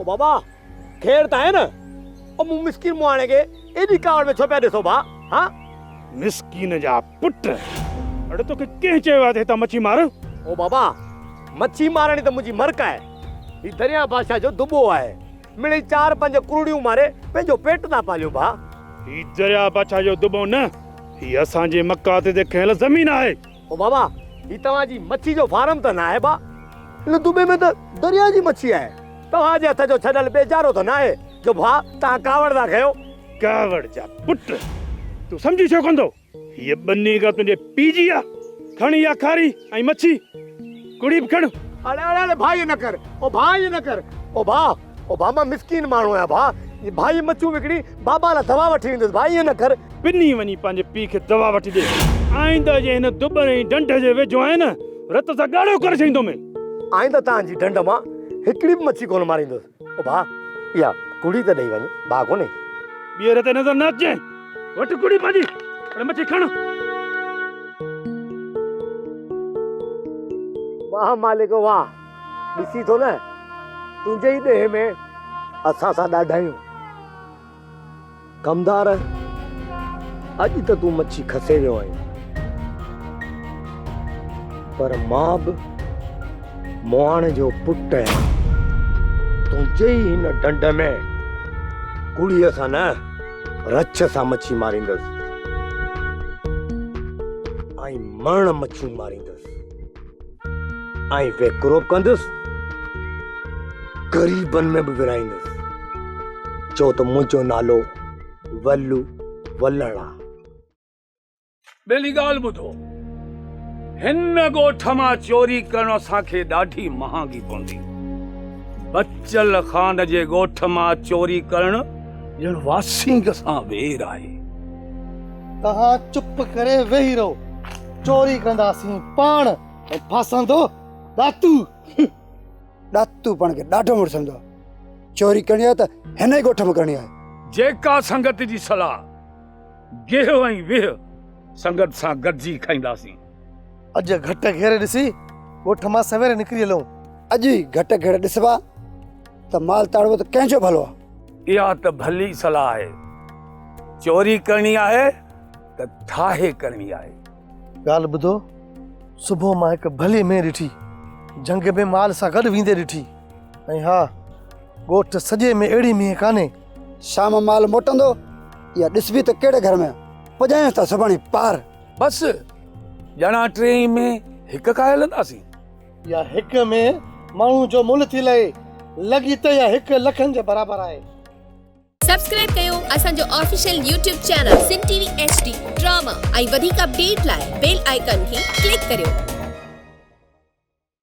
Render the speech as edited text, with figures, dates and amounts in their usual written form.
ओ बाबा खेर त आहे न ओ मूं मिस्किन मुआणे खे एॾी कावड़ में छो पिया ॾिसो भा हाँ मिस्कीन जा पुट अड़े तोखे कंहिं चयो आहे त हितां मच्छी मार? ओ बाबा मच्छी मारणी त मुंहिंजी मरक आहे ही दरिया बादशाह जो दुबो आहे मिड़ी 4-5 कुरड़ियूं मारे पंहिंजो पेट था पालियूं भा ही दरिया बादशाह जो दुबो न ही असांजे मकाते ते खयल ज़मीन आहे। ओ बाबा ही तव्हांजी मच्छी जो फार्म त न आहे बा हिन दुबे में त दरिया जी मच्छी आहे तव्हांजे हथ जो छॾल बेचारो त न आहे जो भा तव्हां कावड़ था कयो। कावड़ जा पुट तू समझी छो कंदो ये बन्नी का तुंहिंजे पीजी आहे खणी या खारी ऐं मच्छी कुड़ी बि खण। अरे अरे अरे भाई न कर ओ भाई न कर ओ भा मां मिस्किन माण्हू आहियां भा ये भाई मच्छू विकिणी बाबा लाइ दवा वठी ईंदुसि भाई न कर। पिनी वञी पंहिंजे पीउ खे दवा वठी ॾे आईंदा जे हिन दुबण ऐं ढंढ जे वेझो आहे न रत सां ॻाढ़ो करे छॾींदो में। आईंदा तव्हांजी ढंढ मां हिकिड़ी बि मच्छी कोन मारींदुसि ओ भा इहा कुड़ी त ॾेई वञे भा कोन्हे ॿीहर ते नज़र न अचे वठ कुड़ी पंहिंजी पर मच्छी खण। वाह मालिक वाह ॾिसी थो न तुंहिंजे ई ॾेह में असां सां ॾाढा आहियूं कमदार अॼु त तूं मच्छी खसे वियो आहीं पर मां बि मुआण जो पुट आहियां तुंहिंजे ई हिन ढंढ में कुड़ीअ सां न रछ सां मच्छी मारींदुसि ऐं मण मच्छियूं मारींदुसि ऐं वेकरो कंदुसि ग़रीबनि में बि विराईंदुसि चो त मुंहिंजो नालो वल्लू वल्लण आहे। ॿिली ॻाल्हि ॿुधो हिन ॻोठ मां चोरी करणु असांखे ॾाढी महांगी पवंदी। बच्चल खान जे ॻोठ मां चोरी करणु ॼण वासिंग सां वेर आहे। तव्हां चुप करे वेही रहो चोरी कंदासीं पाण ऐं फासंदो दातू। दातू पाण खे ॾाढो मुड़संदो आहे चोरी करणी आहे त हिन ई ॻोठ में करणी आहे। जेका संगत जी सलाह गेह ऐं वेह संगत सां गॾिजी खाईंदासीं। अॼु घट घेरे ॾिसी ॻोठ मां सवेरे निकिरी हलूं। अॼु ई घट घेरे ॾिसबा त माल ताड़ो त कंहिंजो भलो आहे। इहा त भली सलाह आहे चोरी करणी आहे त ठाहे करणी आहे। ॻाल्हि ॿुधो सुबुह मां हिकु भली में ॾिठी जंग में माल सां गॾु वेंदे ॾिठी ऐं हा ॻोठ सॼे में अहिड़ी मींहं कान्हे। शाम माल मोटंदो या ॾिसबी त कहिड़े घर में पुॼायूं था सुभाणे पार। बस ॼणा टे में हिकु खाए हलंदासीं। या हिक में माण्हू जो मुल थी लहे लॻी त या 1 लखनि जे बराबरि आहे। सब्सक्राइब कयो असांजो official YouTube channel Singh TV HD drama ऐं वधीक अपडेट लाइ बेल आइकन खे क्लिक करियो।